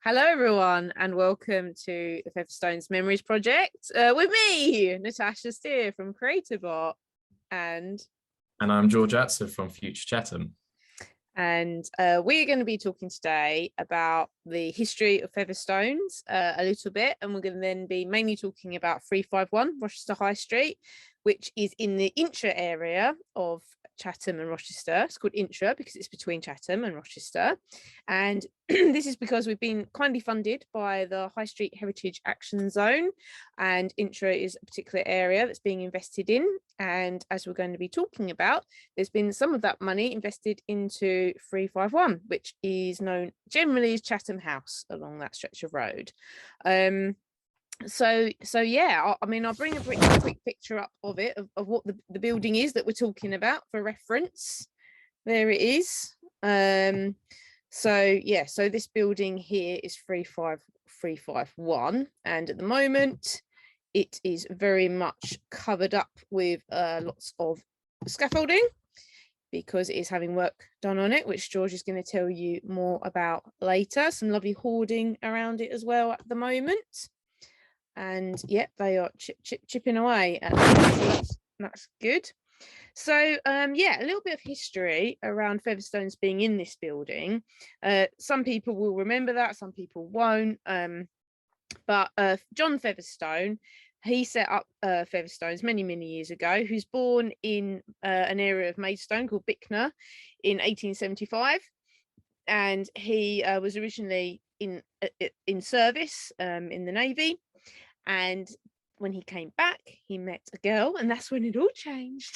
Hello, everyone, and welcome to the Featherstones Memories project with me, Natasha Steer from Creatabot, and And I'm George Atzer from Future Chatham. We're going to be talking today about the history of Featherstones a little bit, and we're going to then be mainly talking about 351 Rochester High Street, which is in the Intra area of Chatham and Rochester. It's called Intra because it's between Chatham and Rochester, and this is because we've been kindly funded by the High Street Heritage Action Zone, and Intra is a particular area that's being invested in. And as we're going to be talking about, there's been some of that money invested into 351, which is known generally as Chatham House along that stretch of road. So yeah, I mean, I'll bring a quick picture up of it, of what the building is that we're talking about for reference. There it is. So yeah, so this building here is 35351, and at the moment it is very much covered up with lots of scaffolding because it is having work done on it, which George is going to tell you more about later. Some lovely hoarding around it as well at the moment. And yeah, they are chipping away at that. So that's good. So yeah, a little bit of history around Featherstones being in this building. Some people will remember that, some people won't. But John Featherstone, he set up Featherstones many years ago, who's born in an area of Maidstone called Bicknor in 1875. And he was originally in service in the Navy. And when he came back, he met a girl, and that's when it all changed.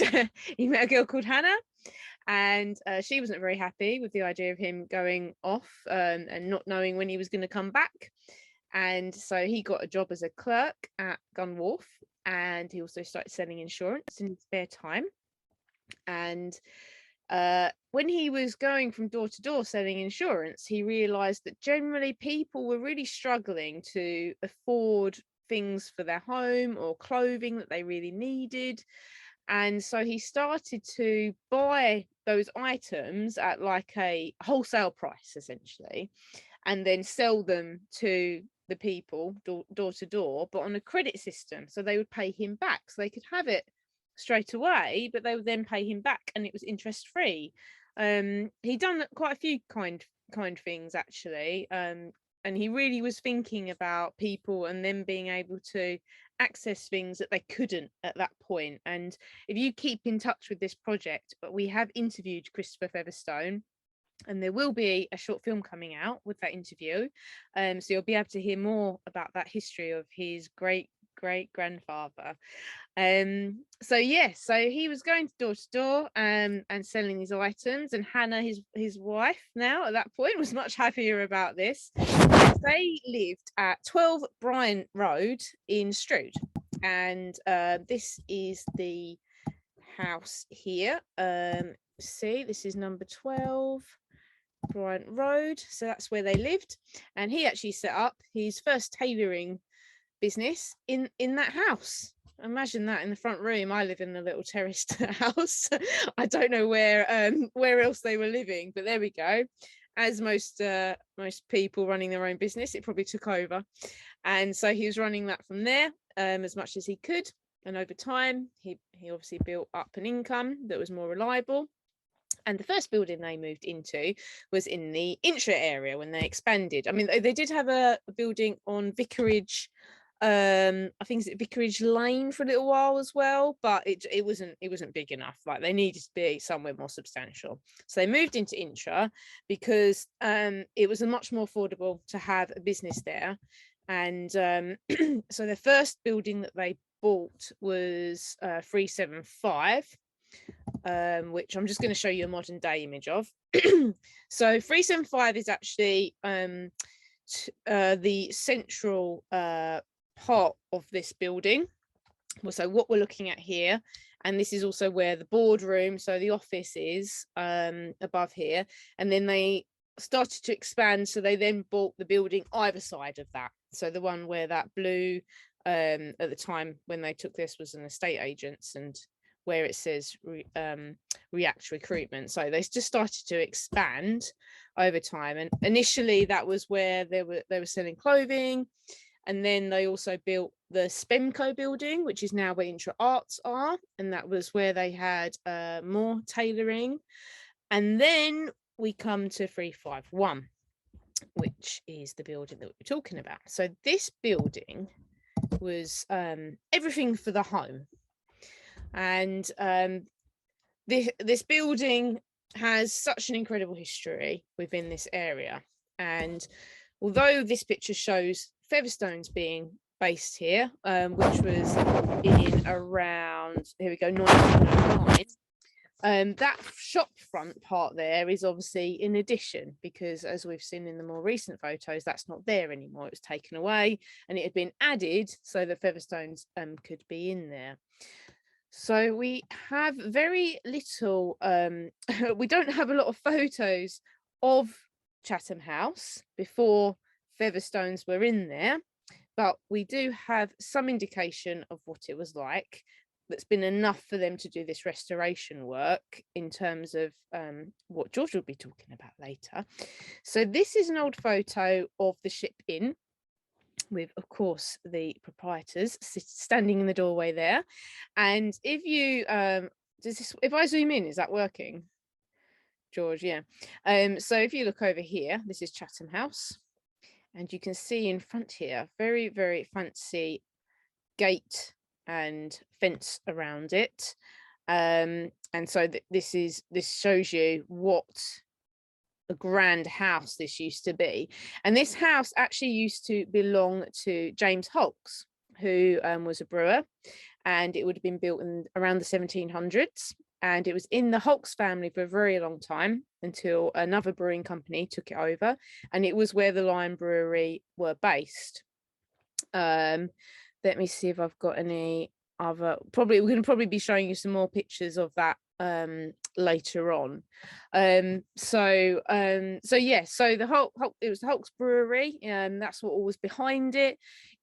He met a girl called Hannah, and she wasn't very happy with the idea of him going off and not knowing when he was going to come back. And so he got a job as a clerk at Gun Wharf, and he also started selling insurance in his spare time. And when he was going from door to door selling insurance, he realized that generally people were really struggling to afford things for their home or clothing that they really needed. And so he started to buy those items at like a wholesale price, essentially, and then sell them to the people door to door, but on a credit system. So they would pay him back. So they could have it straight away, but they would then pay him back, and it was interest free. He'd done quite a few kind things actually, and he really was thinking about people and them being able to access things that they couldn't at that point. And if you keep in touch with this project, but we have interviewed Christopher Featherstone, and there will be a short film coming out with that interview, so you'll be able to hear more about that history of his great grandfather. So yeah, so he was going door to door and selling these items, and Hannah, his wife now at that point, was much happier about this. They lived at 12 Bryant Road in Strood, and this is the house here. See, this is number 12 Bryant Road, so that's where they lived. And he actually set up his first tailoring business in that house. Imagine that, in the front room. I live in a little terraced house. I don't know where else they were living, but there we go. As most people running their own business, it probably took over, and so he was running that from there as much as he could. And over time, he obviously built up an income that was more reliable. And the first building they moved into was in the Intra area when they expanded. I mean, they did have a building on Vicarage, I think it's Vicarage Lane for a little while as well, but it wasn't big enough. Like, they needed to be somewhere more substantial. So they moved into Intra because it was much more affordable to have a business there. And so the first building that they bought was 375. Which I'm just going to show you a modern day image of. So 375 is actually the central part of this building. So what we're looking at here, and this is also where the boardroom, so the office is above here, and then they started to expand, so they then bought the building either side of that. So the one where that blue at the time when they took this was an estate agents, and where it says React Recruitment. So they just started to expand over time, and initially that was where they were selling clothing, and then they also built the Spemco building, which is now where Intra Arts are, and that was where they had more tailoring. And then we come to 351, which is the building that we're talking about. So this building was everything for the home, and this building has such an incredible history within this area. And although this picture shows Featherstones being based here, which was in around, here we go, 1909, that shop front part there is obviously in addition, because as we've seen in the more recent photos, that's not there anymore. It was taken away and it had been added so that Featherstones could be in there. So we have very little, we don't have a lot of photos of Chatham House before Featherstones were in there, but we do have some indication of what it was like. That's been enough for them to do this restoration work in terms of what George will be talking about later. So this is an old photo of the Ship Inn, with, of course, the proprietors standing in the doorway there. And if you if I zoom in, is that working, George? Yeah. So if you look over here, this is Chatham House, and you can see in front here very, very fancy gate and fence around it. And so this shows you what a grand house this used to be. And this house actually used to belong to James Hulks, who was a brewer, and it would have been built in around the 1700s. And it was in the Hulks family for a very long time until another brewing company took it over, and it was where the Lion Brewery were based. Let me see if I've got any other, we're going to probably be showing you some more pictures of that later on. So the Hulk, it was the Hulks Brewery, and that's what was behind it.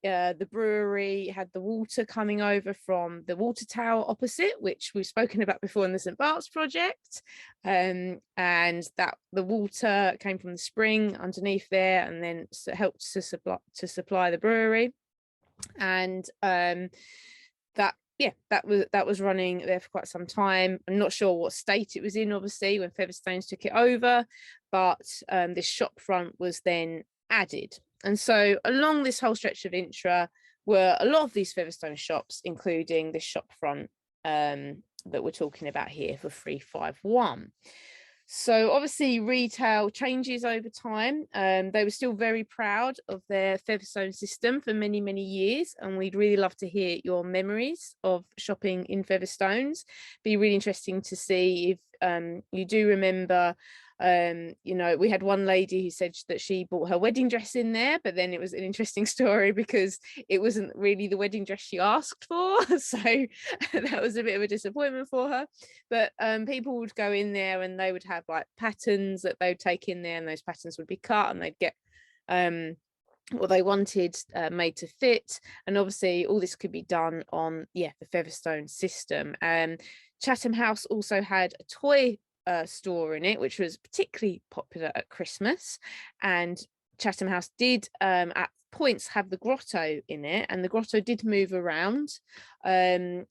The brewery had the water coming over from the water tower opposite, which we've spoken about before in the St Bart's project, and that the water came from the spring underneath there, and then helped to supply the brewery. And that was running there for quite some time. I'm not sure what state it was in, obviously, when Featherstones took it over, but this shop front was then added. And so along this whole stretch of Intra were a lot of these Featherstone shops, including this shop front that we're talking about here for 351. So obviously retail changes over time. They were still very proud of their Featherstone system for many, many years. And we'd really love to hear your memories of shopping in Featherstones. Be really interesting to see if you do remember. We had one lady who said that she bought her wedding dress in there, but then it was an interesting story because it wasn't really the wedding dress she asked for. So that was a bit of a disappointment for her. But people would go in there and they would have like patterns that they would take in there, and those patterns would be cut and they'd get what they wanted made to fit. And obviously all this could be done on the Featherstone system. Chatham House also had a toy store in it, which was particularly popular at Christmas, and Chatham House did at points have the grotto in it, and the grotto did move around, and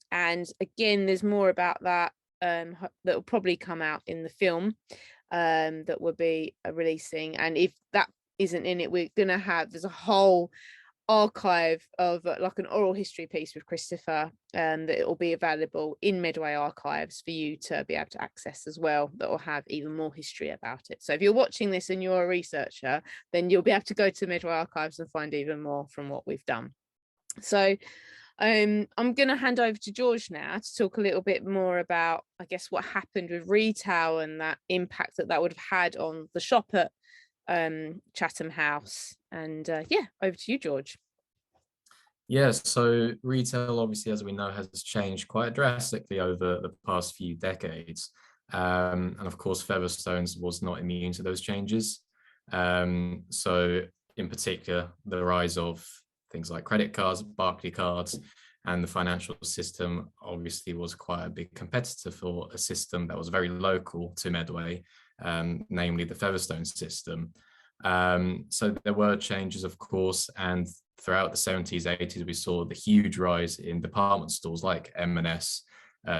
again there's more about that that will probably come out in the film that we'll be releasing. And if that isn't in it, we're gonna have, there's a whole archive of like an oral history piece with Christopher, that it will be available in Medway archives for you to be able to access as well, that will have even more history about it. So if you're watching this and you're a researcher, then you'll be able to go to Medway archives and find even more from what we've done. So I'm going to hand over to George now to talk a little bit more about, I guess, what happened with retail and that impact that would have had on the shop at Chatham House. And over to you, George. So retail, obviously, as we know, has changed quite drastically over the past few decades, and of course Featherstones was not immune to those changes. So in particular, the rise of things like credit cards, Barclay cards, and the financial system obviously was quite a big competitor for a system that was very local to Medway, namely the Featherstones system. So there were changes, of course, and throughout the 70s, 80s, we saw the huge rise in department stores like M&S,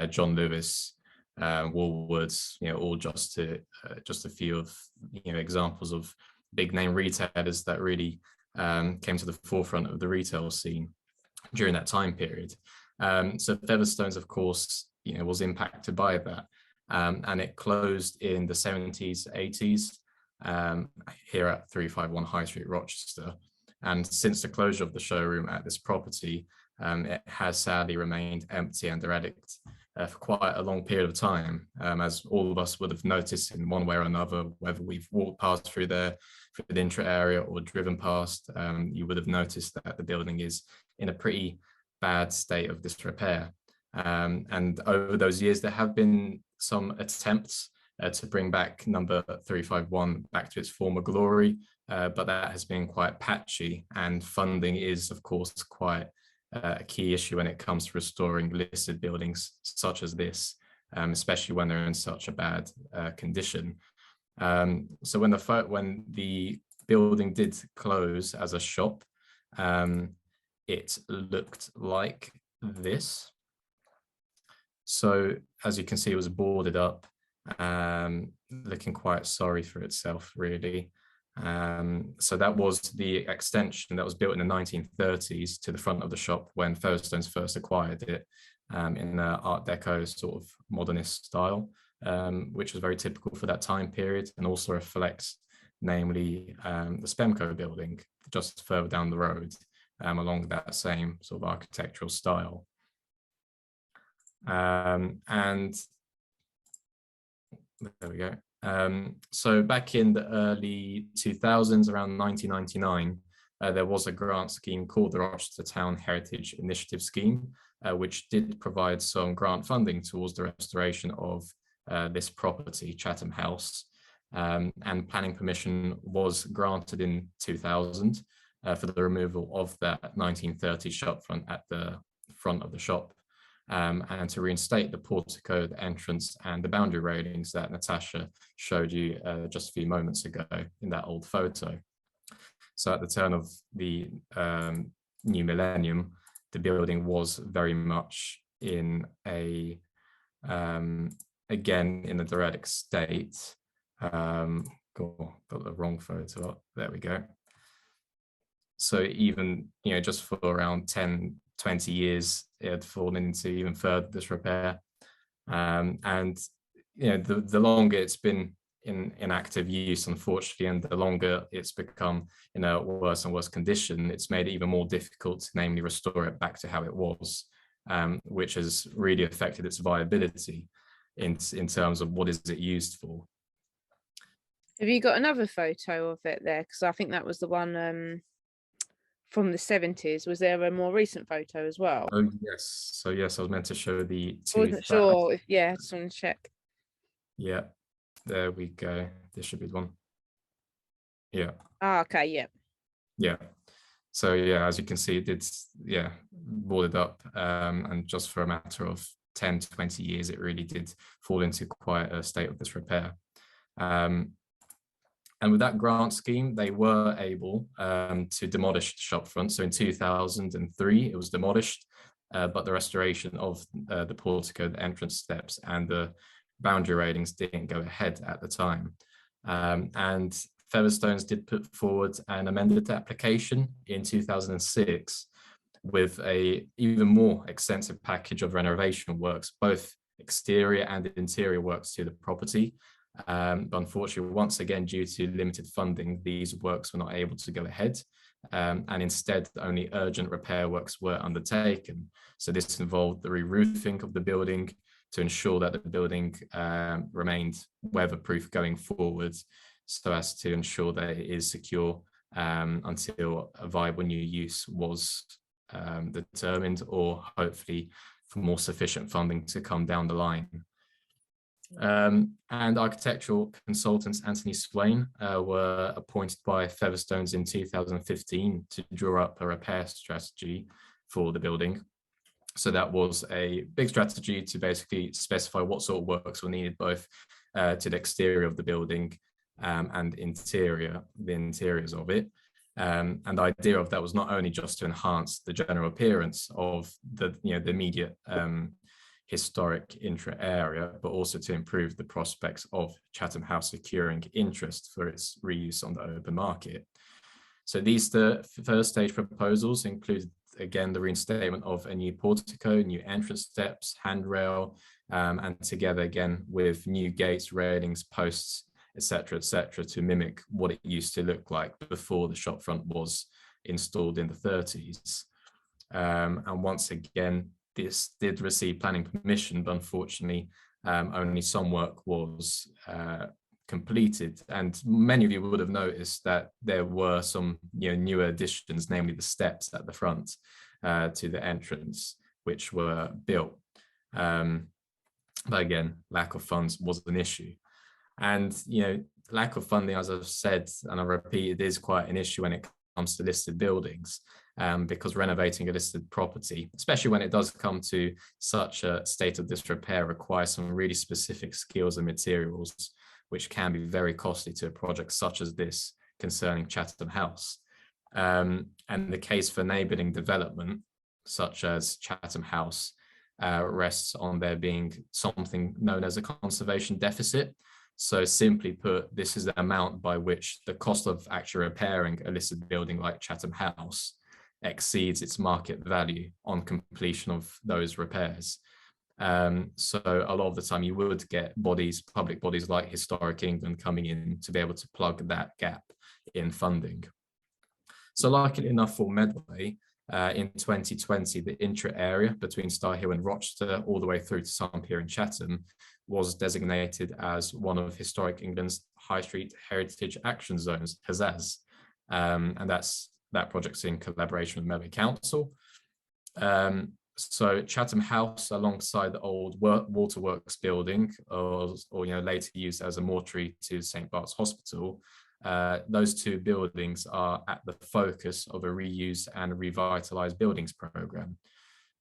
John Lewis, Woolworths, all just a few of examples of big name retailers that really came to the forefront of the retail scene during that time period. So Featherstones, of course, was impacted by that, and it closed in the 70s, 80s here at 351 High Street, Rochester. And since the closure of the showroom at this property, it has sadly remained empty and derelict for quite a long period of time, as all of us would have noticed in one way or another, whether we've walked past through the Intra area or driven past, you would have noticed that the building is in a pretty bad state of disrepair. And over those years, there have been some attempts to bring back number 351 back to its former glory, but that has been quite patchy, and funding is, of course, quite a key issue when it comes to restoring listed buildings such as this, especially when they're in such a bad condition. So when the building did close as a shop, it looked like this. So as you can see, it was boarded up, looking quite sorry for itself, really. So that was the extension that was built in the 1930s to the front of the shop when Featherstones first acquired it, in the Art Deco sort of modernist style, which was very typical for that time period, and also reflects namely the Spemco building just further down the road, along that same sort of architectural style. And there we go. So back in the early 2000s, around 1999, there was a grant scheme called the Rochester Town Heritage Initiative Scheme, which did provide some grant funding towards the restoration of this property, Chatham House, and planning permission was granted in 2000 for the removal of that 1930s shop front at the front of the shop, and to reinstate the portico, the entrance, and the boundary railings that Natasha showed you just a few moments ago in that old photo. So at the turn of the new millennium, the building was very much in a, again, in a derelict state. Got the wrong photo up, there we go. So even, just for around 10, 20 years, it had fallen into even further disrepair. And, the longer it's been in active use, unfortunately, and the longer it's become in a worse and worse condition, it's made it even more difficult to namely restore it back to how it was, which has really affected its viability in terms of what is it used for. Have you got another photo of it there? Because I think that was the one from the 70s. Was there a more recent photo as well? Oh, yes. So, yes, I was meant to show the I wasn't sure if, yeah, just want to check. Yeah, there we go. This should be the one. Yeah. Ah, okay, yeah. Yeah. So, yeah, as you can see, it did, boarded up. And just for a matter of 10 to 20 years, it really did fall into quite a state of disrepair. And with that grant scheme, they were able to demolish the shop front. So in 2003, it was demolished, but the restoration of the portico, the entrance steps, and the boundary railings didn't go ahead at the time. And Featherstones did put forward an amended application in 2006 with a even more extensive package of renovation works, both exterior and interior works to the property. But unfortunately, once again, due to limited funding, these works were not able to go ahead, and instead only urgent repair works were undertaken. So this involved the re-roofing of the building to ensure that the building remained weatherproof going forward, so as to ensure that it is secure until a viable new use was determined, or hopefully for more sufficient funding to come down the line. And architectural consultants Anthony Swain were appointed by Featherstones in 2015 to draw up a repair strategy for the building. So that was a big strategy to basically specify what sort of works were needed, both to the exterior of the building and the interiors of it. And the idea of that was not only just to enhance the general appearance of the immediate historic Intra area, but also to improve the prospects of Chatham House securing interest for its reuse on the open market. So the first stage proposals included, again, the reinstatement of a new portico, new entrance steps, handrail, and together again with new gates, railings, posts, etc., to mimic what it used to look like before the shopfront was installed in the 30s. And once again, this did receive planning permission, but unfortunately, only some work was completed. And many of you would have noticed that there were some newer additions, namely the steps at the front to the entrance, which were built. But again, lack of funds was an issue. And lack of funding, as I've said and I repeat, it is quite an issue when it comes to listed buildings, because renovating a listed property, especially when it does come to such a state of disrepair, requires some really specific skills and materials, which can be very costly to a project such as this concerning Chatham House. And the case for neighbouring development, such as Chatham House, rests on there being something known as a conservation deficit. So simply put, this is the amount by which the cost of actually repairing a listed building like Chatham House exceeds its market value on completion of those repairs. So a lot of the time you would get public bodies like Historic England coming in to be able to plug that gap in funding. So luckily enough for Medway, in 2020, the Intra area between Star Hill and Rochester, all the way through to Pier in Chatham, was designated as one of Historic England's High Street Heritage Action Zones, HSHAZ. And that project's in collaboration with Medway Council. So Chatham House, alongside the old Waterworks building, or later used as a mortuary to St. Bart's Hospital, those two buildings are at the focus of a reuse and revitalized buildings program.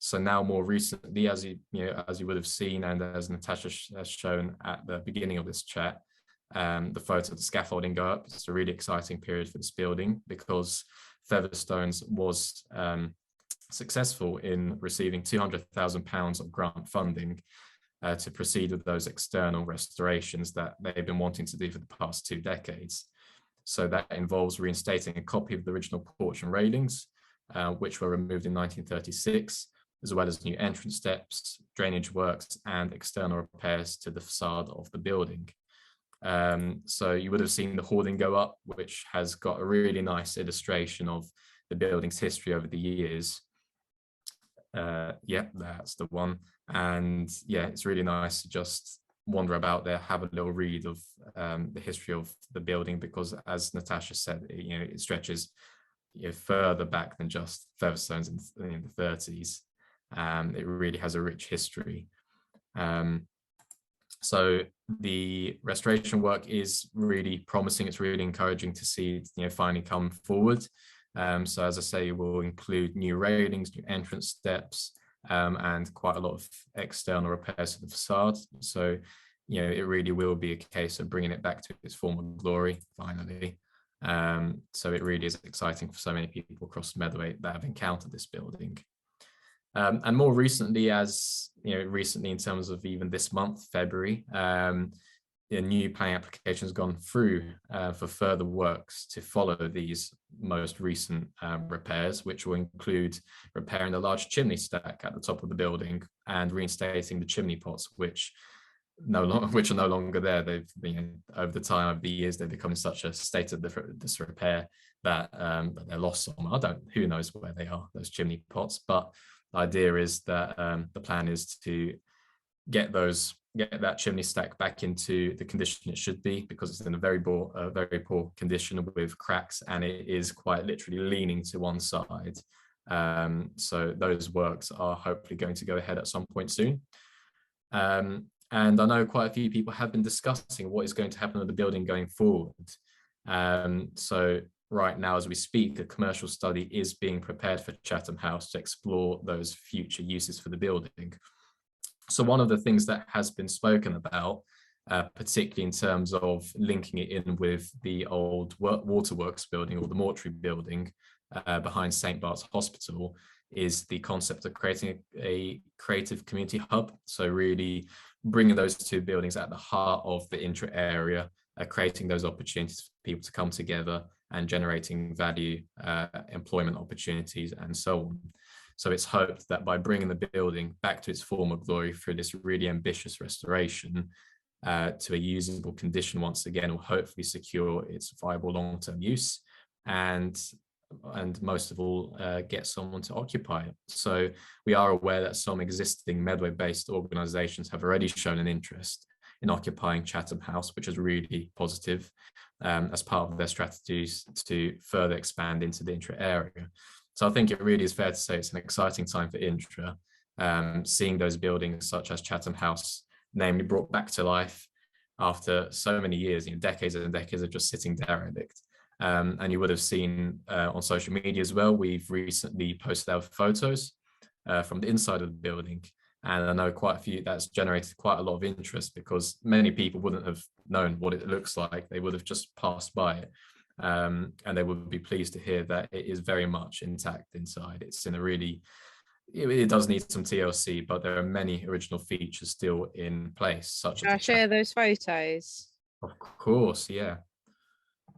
So now, more recently, as you would have seen, and as Natasha has shown at the beginning of this chat, the photo of the scaffolding go up. It's a really exciting period for this building because Featherstones was successful in receiving £200,000 of grant funding to proceed with those external restorations that they've been wanting to do for the past 2 decades. So that involves reinstating a copy of the original porch and railings, which were removed in 1936, as well as new entrance steps, drainage works, and external repairs to the facade of the building. So you would have seen the hoarding go up, which has got a really nice illustration of the building's history over the years. Yeah, that's the one. And yeah, it's really nice to just wander about there, have a little read of the history of the building, because as Natasha said, it stretches further back than just Featherstones in the 30s. It really has a rich history. So the restoration work is really promising. It's really encouraging to see it finally come forward. So as I say, we'll include new railings, new entrance steps, and quite a lot of external repairs to the facade. So, it really will be a case of bringing it back to its former glory, finally. So it really is exciting for so many people across Medway that have encountered this building. And more recently, recently in terms of even this month, February, a new planning application has gone through for further works to follow these most recent repairs, which will include repairing the large chimney stack at the top of the building and reinstating the chimney pots, which are no longer there. They've over the time of the years, they've become in such a state of disrepair that they're lost somewhere. Who knows where they are, those chimney pots, but the idea is that the plan is to get that chimney stack back into the condition it should be, because it's in a very poor condition with cracks, and it is quite literally leaning to one side. So those works are hopefully going to go ahead at some point soon. And I know quite a few people have been discussing what is going to happen with the building going forward. So right now as we speak, a commercial study is being prepared for Chatham House to explore those future uses for the building. So one of the things that has been spoken about, particularly in terms of linking it in with the old waterworks building or the mortuary building behind St. Bart's Hospital, is the concept of creating a creative community hub. So really bringing those two buildings at the heart of the Intra area, creating those opportunities for people to come together and generating value, employment opportunities, and so on. So it's hoped that by bringing the building back to its former glory through this really ambitious restoration to a usable condition once again, will hopefully secure its viable long-term use and most of all, get someone to occupy it. So we are aware that some existing Medway-based organisations have already shown an interest in occupying Chatham House, which is really positive as part of their strategies to further expand into the Intra area. So I think it really is fair to say it's an exciting time for Intra, seeing those buildings such as Chatham House, namely brought back to life after so many years, decades and decades of just sitting derelict. And you would have seen on social media as well, we've recently posted our photos from the inside of the building. And I know quite a few, that's generated quite a lot of interest because many people wouldn't have known what it looks like. They would have just passed by it. And they would be pleased to hear that it is very much intact inside. It's in a really, it does need some TLC, but there are many original features still in place, such as Shall I share those photos? Of course, yeah.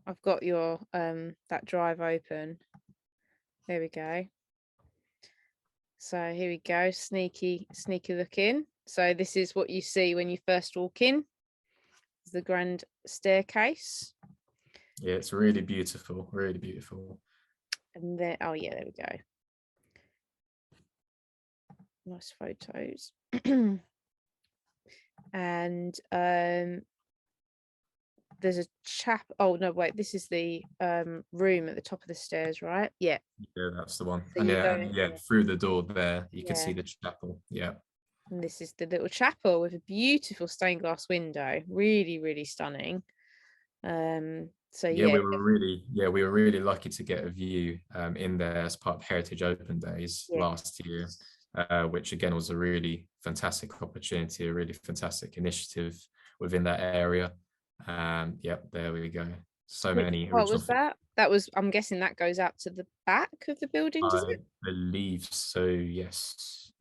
I've got your that drive open. There we go. So here we go, sneaky looking. So this is what you see when you first walk in. The grand staircase. Yeah, it's really beautiful, really beautiful. And then, oh yeah, there we go. Nice photos. And there's a oh no, wait, this is the room at the top of the stairs, right? Yeah, that's the one. So and yeah, through the door there you can see the chapel. Yeah, and this is the little chapel with a beautiful stained glass window, really stunning. So yeah, we were really lucky to get a view in there as part of Heritage Open Days last year, which again was a really fantastic opportunity, a really fantastic initiative within that area. Yep, there we go. So many. What was that? That was, I'm guessing that goes out to the back of the building, does it? I believe so, yes.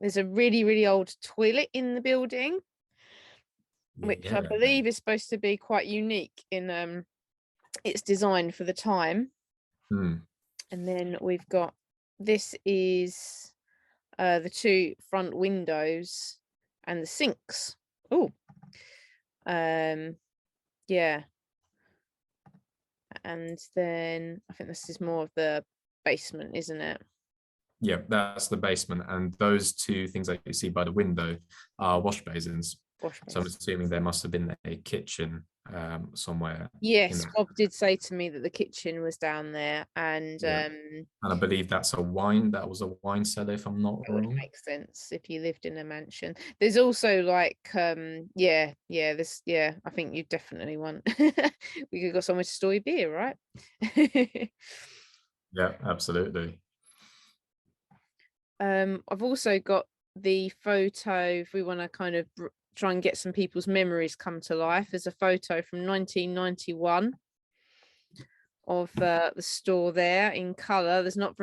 There's a really old toilet in the building, which I believe is supposed to be quite unique in its design for the time. And then we've got, this is the two front windows and the sinks. Oh, yeah. And then I think this is more of the basement, isn't it? Yeah, that's the basement, and those two things that you see by the window are wash basins. So I'm assuming there must have been a kitchen somewhere. Yes, Bob did say to me that the kitchen was down there, and I believe that was a wine cellar, if I'm not wrong. That would make sense if you lived in a mansion. There's also like I think you definitely want we could got somewhere to store your beer, right? Yeah, absolutely. I've also got the photo, if we want to kind of try and get some people's memories come to life. There's a photo from 1991 of the store there in color. There's not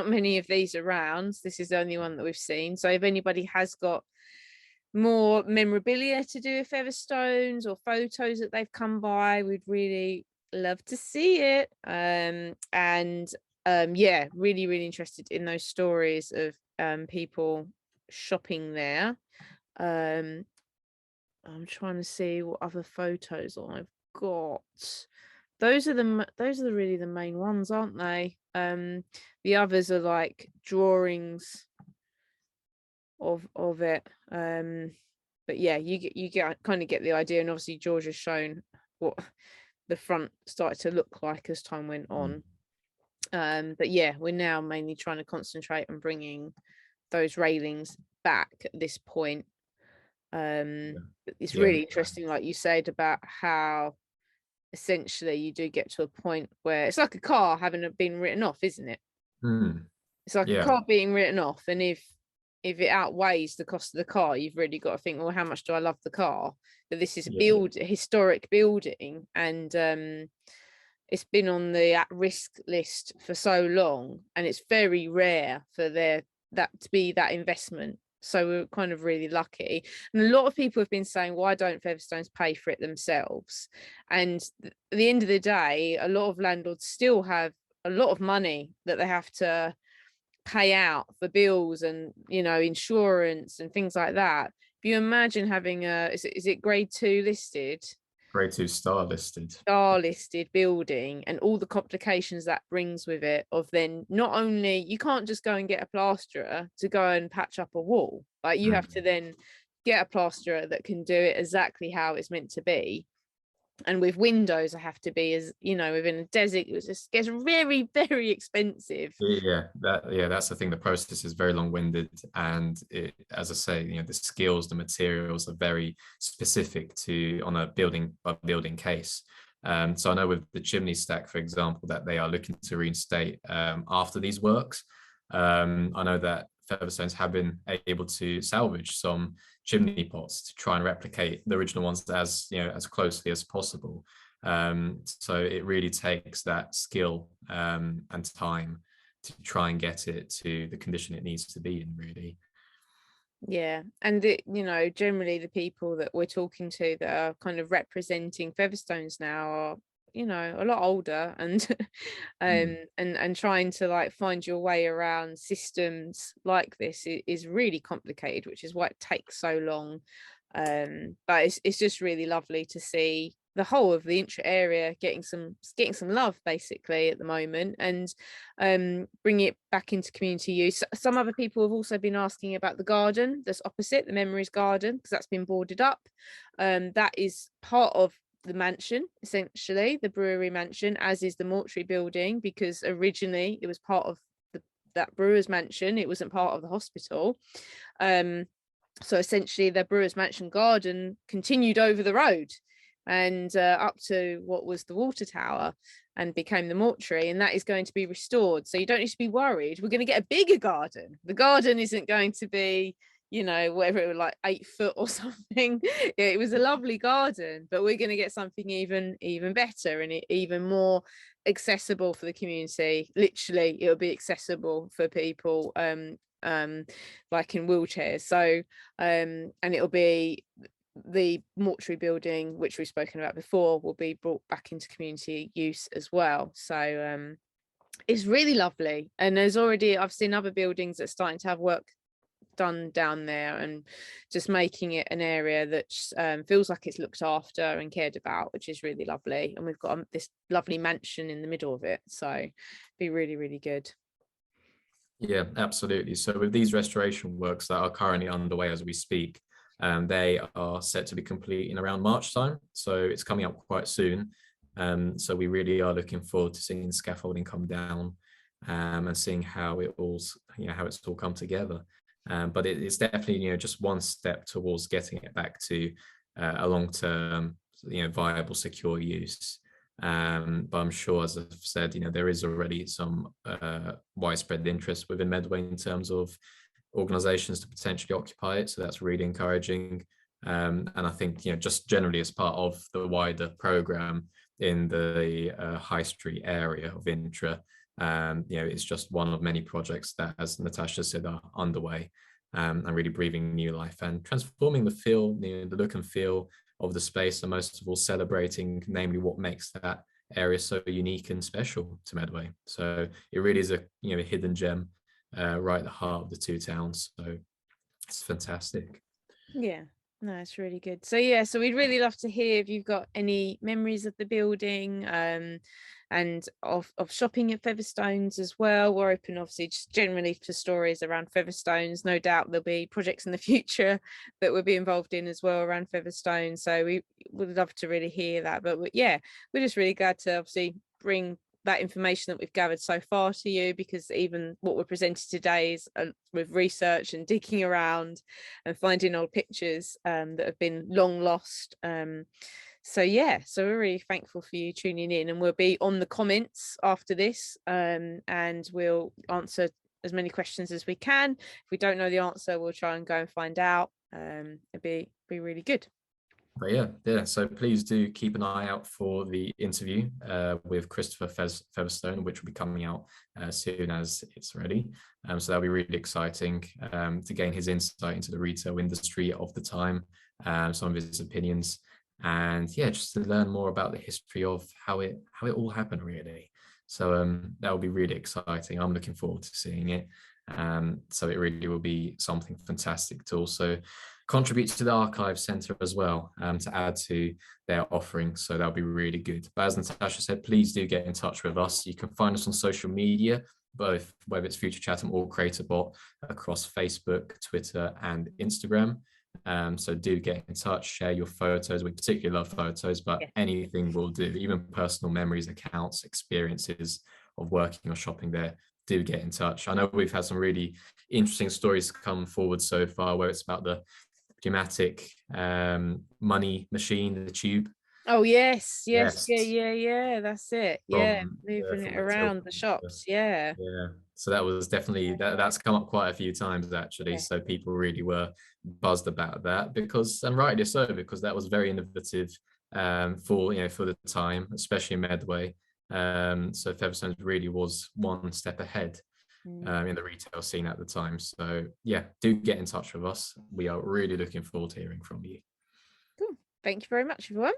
many of these around. This is the only one that we've seen. So if anybody has got more memorabilia to do with Featherstones or photos that they've come by, we'd really love to see it. Really interested in those stories of people shopping there. I'm trying to see what other photos I've got. Those are really the main ones, aren't they? The others are like drawings of it. But yeah, you kind of get the idea, and obviously George has shown what the front started to look like as time went on. But yeah, we're now mainly trying to concentrate on bringing those railings back at this point. It's really interesting, like you said, about how essentially you do get to a point where it's like a car having been written off, isn't it? It's like a Yeah, car being written off, and if it outweighs the cost of the car, you've really got to think, well, how much do I love the car? But this is yeah, a historic building, and it's been on the at-risk list for so long, and it's very rare for that to be that investment. So we're kind of really lucky. And a lot of people have been saying, why don't Featherstones pay for it themselves? And at the end of the day, a lot of landlords still have a lot of money that they have to pay out for bills and, you know, insurance and things like that. If you imagine having is it grade 2 listed, grade 2 star listed. star listed building, and all the complications that brings with it, of then not only you can't just go and get a plasterer to go and patch up a wall, like you have to then get a plasterer that can do it exactly how it's meant to be. And with windows, I have to be, as you know, within a desert, it just gets very, very expensive. That's the thing. The process is very long-winded, and as I say, you know, the skills, the materials are very specific to on a building by building case. So I know with the chimney stack, for example, that they are looking to reinstate after these works. I know that Featherstones have been able to salvage some chimney pots to try and replicate the original ones as, you know, as closely as possible. So it really takes that skill and time to try and get it to the condition it needs to be in, really. Yeah, and you know, generally the people that we're talking to that are kind of representing Featherstones now are, you know, a lot older, and and trying to like find your way around systems like this is really complicated, which is why it takes so long. But it's just really lovely to see the whole of the Intra area getting some love basically at the moment, and bring it back into community use. Some other people have also been asking about the garden that's opposite, the Memories garden, because that's been boarded up. That is part of the mansion, essentially the brewery mansion, as is the mortuary building, because originally it was part of that brewer's mansion, it wasn't part of the hospital. So essentially the brewer's mansion garden continued over the road and up to what was the water tower, and became the mortuary, and that is going to be restored. So you don't need to be worried. We're going to get a bigger garden. The garden isn't going to be, you know, whatever it was, like 8 foot or something. It was a lovely garden, but we're going to get something even better, and even more accessible for the community. Literally, it'll be accessible for people like in wheelchairs. So and it'll be the mortuary building, which we've spoken about before, will be brought back into community use as well. So it's really lovely, and I've seen other buildings that are starting to have work done down there, and just making it an area that feels like it's looked after and cared about, which is really lovely. And we've got this lovely mansion in the middle of it, so it'd be really, really good. Yeah, absolutely. So with these restoration works that are currently underway as we speak, they are set to be complete in around March time. So it's coming up quite soon. So we really are looking forward to seeing scaffolding come down and seeing how it all, you know, how it's all come together. But it's definitely, you know, just one step towards getting it back to a long-term, you know, viable, secure use. But I'm sure, as I've said, you know, there is already some widespread interest within Medway in terms of organizations to potentially occupy it. So that's really encouraging. And I think, you know, just generally as part of the wider program in the High Street area of Intra, you know, it's just one of many projects that, as Natasha said, are underway, and really breathing new life and transforming the feel, you know, the look and feel of the space, and most of all celebrating, namely, what makes that area so unique and special to Medway. So it really is a, you know, a hidden gem right at the heart of the two towns. So it's fantastic. Yeah, no, it's really good. So yeah, so we'd really love to hear if you've got any memories of the building, and of shopping at Featherstones as well. We're open, obviously, just generally for stories around Featherstones. No doubt there'll be projects in the future that we'll be involved in as well around Featherstones. So we would love to really hear that. But yeah, we're just really glad to obviously bring that information that we've gathered so far to you, because even what we're presenting today is with research and digging around and finding old pictures that have been long lost. So yeah, so we're really thankful for you tuning in, and we'll be on the comments after this, and we'll answer as many questions as we can. If we don't know the answer, we'll try and go and find out. It'd be really good. But yeah. So please do keep an eye out for the interview with Christopher Featherstone, which will be coming out as soon as it's ready. So that'll be really exciting to gain his insight into the retail industry of the time, some of his opinions, and yeah, just to learn more about the history of how it all happened, really. So that will be really exciting. I'm looking forward to seeing it. So it really will be something fantastic to also contribute to the archive centre as well, to add to their offering. So that'll be really good. But as Natasha said, please do get in touch with us. You can find us on social media, both whether it's Future Chatham or Creatabot, across Facebook, Twitter, and Instagram. So do get in touch, share your photos. We particularly love photos, but anything will do, even personal memories, accounts, experiences of working or shopping there. Do get in touch. I know we've had some really interesting stories come forward so far, where it's about the dramatic money machine, the tube. Oh yes, yeah, that's it. Yeah, moving it From around the shops. Yeah. So that was definitely that's come up quite a few times actually. So people really were buzzed about that, because, and rightly so, because that was very innovative for the time, especially in Medway. So Featherstones really was one step ahead in the retail scene at the time. So yeah, do get in touch with us. We are really looking forward to hearing from you. Cool. Thank you very much, everyone.